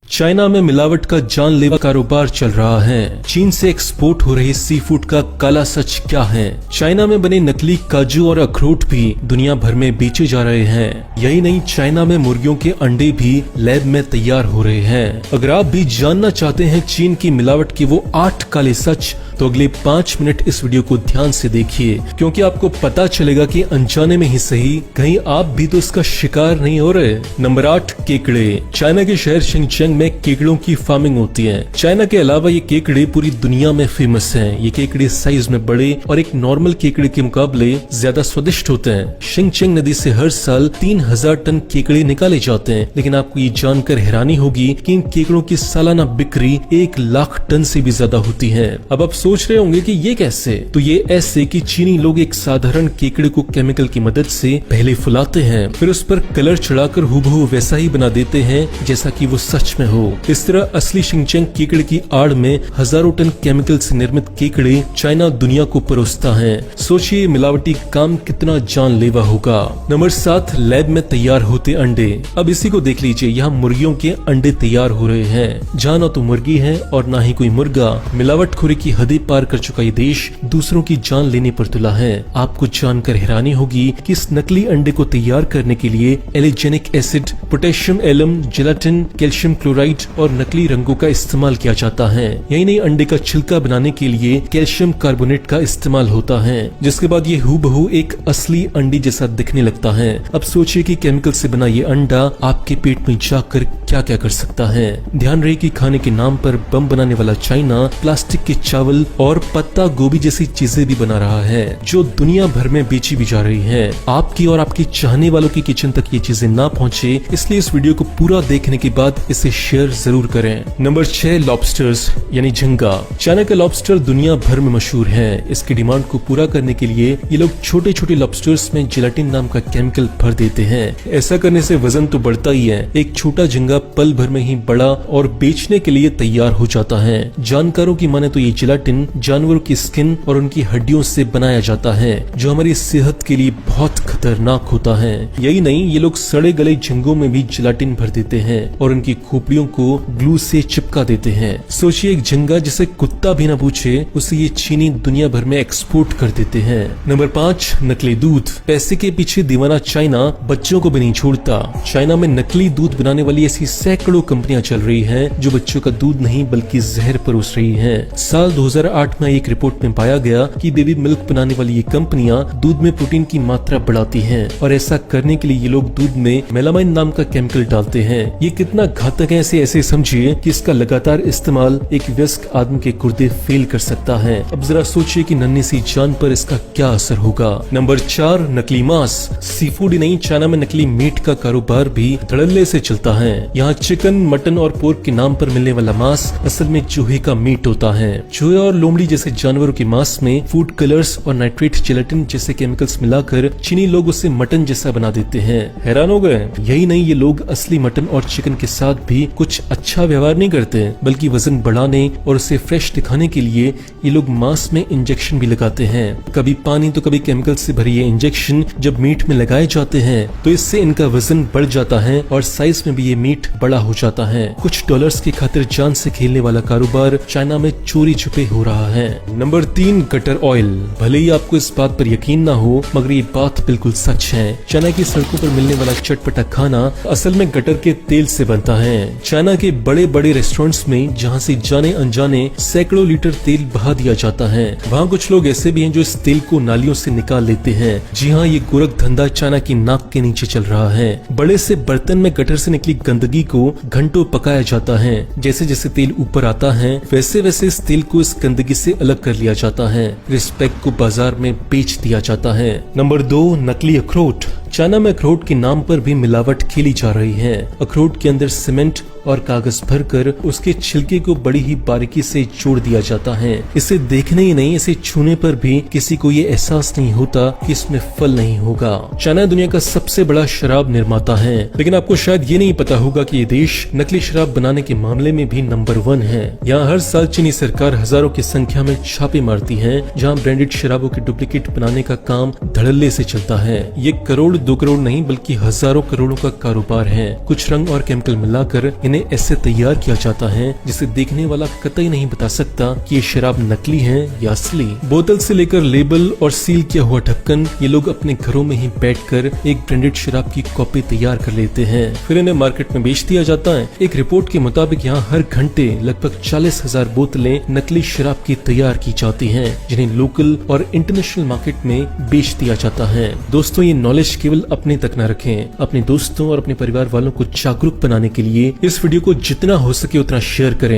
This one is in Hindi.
चाइना में मिलावट का जानलेवा कारोबार चल रहा है। चीन से एक्सपोर्ट हो रही सी फूड का काला सच क्या है? चाइना में बने नकली काजू और अखरोट भी दुनिया भर में बेचे जा रहे हैं। यही नहीं, चाइना में मुर्गियों के अंडे भी लैब में तैयार हो रहे हैं। अगर आप भी जानना चाहते हैं चीन की मिलावट के वो 8 काले सच, तो अगले 5 मिनट इस वीडियो को ध्यान से देखिए, क्योंकि आपको पता चलेगा कि अनजाने में ही सही, कहीं आप भी तो इसका शिकार नहीं हो रहे। नंबर 8, केकड़े। चाइना के शहर शिनचेंग में केकड़ों की फार्मिंग होती है। चाइना के अलावा ये केकड़े पूरी दुनिया में फेमस हैं। ये केकड़े साइज में बड़े और एक नॉर्मल केकड़े के मुकाबले ज्यादा स्वादिष्ट होते हैं। शिनचेंग नदी से हर साल 3000 टन केकड़े निकाले जाते हैं, लेकिन आपको ये जानकर हैरानी होगी कि इन केकड़ों की सालाना बिक्री 1 लाख टन से भी ज्यादा होती है। अब आप सोच रहे होंगे कि ये कैसे? तो ये ऐसे कि चीनी लोग एक साधारण केकड़े को केमिकल की मदद से पहले फुलाते हैं, फिर उस पर कलर चढ़ाकर हूबहू वैसा ही बना देते हैं जैसा कि वो सच में हो। इस तरह असली शिनचेंग केकड़े की आड़ में हजारों टन केमिकल से निर्मित केकड़े चाइना दुनिया को परोसता है। सोचिए मिलावटी काम कितना जानलेवा होगा। नंबर 7, लैब में तैयार होते अंडे। अब इसी को देख लीजिए, यहाँ मुर्गियों के अंडे तैयार हो रहे हैं, जहाँ ना तो मुर्गी है और ना ही कोई मुर्गा। मिलावटखोरी की हदें पार कर चुका ये देश दूसरों की जान लेने पर तुला है। आपको जानकर हैरानी होगी कि इस नकली अंडे को तैयार करने के लिए alginic acid, potassium alum, gelatin, calcium chloride और नकली रंगों का इस्तेमाल किया जाता है। यही नहीं, अंडे का छिलका बनाने के लिए कैल्शियम कार्बोनेट का इस्तेमाल होता है, जिसके बाद ये हूबहू एक असली अंडे जैसा दिखने लगता है। अब सोचिए कि केमिकल से बना ये अंडा आपके पेट में जाकर क्या क्या कर सकता है। ध्यान रहे कि खाने के नाम पर बम बनाने वाला चाइना प्लास्टिक के चावल और पत्ता गोभी जैसी चीजें भी बना रहा है, जो दुनिया भर में बेची भी जा रही है। आपकी और आपके चाहने वालों की किचन तक ये चीजें ना पहुंचे, इसलिए इस वीडियो को पूरा देखने के बाद इसे शेयर जरूर करें। नंबर 6, लॉबस्टर्स यानी झींगा। चाइना का लॉबस्टर दुनिया भर में मशहूर है। इसकी डिमांड को पूरा करने के लिए ये लोग छोटे छोटे लॉबस्टर्स में जेलाटिन नाम का केमिकल भर देते हैं। ऐसा करने से वजन तो बढ़ता ही है, एक छोटा झींगा पल भर में ही बड़ा और बेचने के लिए तैयार हो जाता है। जानकारों की माने तो ये जेलाटिन जानवरों की स्किन और उनकी हड्डियों से बनाया जाता है, जो हमारी सेहत के लिए बहुत खतरनाक होता है। यही नहीं, ये लोग सड़े गले झींगों में भी जेलाटिन भर देते हैं और उनकी खोपड़ियों को ग्लू से चिपका देते हैं। सोचिए, एक झींगा जिसे कुत्ता भी न पूछे, उसे ये चीनी दुनिया भर में एक्सपोर्ट कर देते हैं। नंबर 5, नकली दूध। पैसे के पीछे दीवाना चाइना बच्चों को भी नहीं छोड़ता। चाइना में नकली दूध बनाने वाली ऐसी सैकड़ों कंपनियां चल रही हैं, जो बच्चों का दूध नहीं बल्कि जहर परोस रही हैं। साल 2008 में एक रिपोर्ट में पाया गया कि बेबी मिल्क बनाने वाली ये कंपनियां दूध में प्रोटीन की मात्रा बढ़ाती हैं, और ऐसा करने के लिए ये लोग दूध में मेलामाइन नाम का केमिकल डालते हैं। ये कितना घातक है ऐसे समझिए कि इसका लगातार इस्तेमाल एक वयस्क आदमी के गुर्दे फेल कर सकता है। अब जरा सोचिए कि नन्ही सी जान पर इसका क्या असर होगा। नंबर 4, नकली मांस। सी फूड ही नहीं, चाइना में नकली मीट का कारोबार भी धड़ल्ले से चलता है। यहाँ चिकन, मटन और पोर्क के नाम पर मिलने वाला मांस असल में चूहे का मीट होता है। चूहे और लोमड़ी जैसे जानवरों के मांस में फूड कलर्स और नाइट्रेट जेलाटिन जैसे केमिकल्स मिलाकर चीनी लोग उसे मटन जैसा बना देते हैं। हैरान हो गए? यही नहीं, ये लोग असली मटन और चिकन के साथ भी कुछ अच्छा व्यवहार नहीं करते, बल्कि वजन बढ़ाने और उसे फ्रेश दिखाने के लिए ये लोग मांस में इंजेक्शन भी लगाते हैं। कभी पानी तो कभी केमिकल से भरी ये इंजेक्शन जब मीट में लगाए जाते हैं, तो इससे इनका वजन बढ़ जाता है और साइज में भी ये मीट बड़ा हो जाता है। कुछ डॉलर्स की खातिर जान से खेलने वाला कारोबार चाइना में चोरी छुपे हो रहा है। Number 3, gutter oil. भले ही आपको इस बात पर यकीन ना हो, मगर ये बात बिल्कुल सच है। चाइना की सड़कों पर मिलने वाला चटपटा खाना असल में गटर के तेल से बनता है। चाइना के बड़े बड़े रेस्टोरेंट्स में जहाँ से जाने अनजाने सैकड़ों लीटर तेल बहा दिया जाता है, वहाँ कुछ लोग ऐसे भी हैं जो इस तेल को नालियों से निकाल लेते हैं। जी हाँ, ये गोरख धंधा चाइना की नाक के नीचे चल रहा है। बड़े से बर्तन में गटर से निकली गंदगी को घंटों पकाया जाता है। जैसे जैसे तेल ऊपर आता है, वैसे वैसे इस तेल को इस गंदगी से अलग कर लिया जाता है। इस पैक को बाजार में बेच दिया जाता है। नंबर 2, नकली अखरोट। चाइना में अखरोट के नाम पर भी मिलावट खेली जा रही है। अखरोट के अंदर सीमेंट और कागज भरकर उसके छिलके को बड़ी ही बारीकी से जोड़ दिया जाता है। इसे देखने ही नहीं, इसे छूने पर भी किसी को ये एहसास नहीं होता कि इसमें फल नहीं होगा। चाइना दुनिया का सबसे बड़ा शराब निर्माता है, लेकिन आपको शायद ये नहीं पता होगा कि ये देश नकली शराब बनाने के मामले में भी नंबर 1 है। यहाँ हर साल चीनी सरकार हजारों की संख्या में छापे मारती है, जहाँ ब्रांडेड शराबों के डुप्लीकेट बनाने का काम धड़ल्ले से चलता है। ये करोड़ 2 करोड़ नहीं बल्कि हजारों करोड़ों का कारोबार है। कुछ रंग और केमिकल मिलाकर इन्हें ऐसे तैयार किया जाता है जिसे देखने वाला कतई नहीं बता सकता कि ये शराब नकली है या असली। बोतल से लेकर लेबल और सील किया हुआ ढक्कन ये लोग अपने घरों में ही बैठकर एक ब्रांडेड शराब की कॉपी तैयार कर लेते हैं, फिर इन्हें मार्केट में बेच दिया जाता है। एक रिपोर्ट के मुताबिक यहाँ हर घंटे लगभग 40,000 बोतलें नकली शराब की तैयार की जाती हैं, जिन्हें लोकल और इंटरनेशनल मार्केट में बेच दिया जाता है। दोस्तों, ये नॉलेज केवल अपने तक न रखें, अपने दोस्तों और अपने परिवार वालों को जागरूक बनाने के लिए इस वीडियो को जितना हो सके उतना शेयर करें।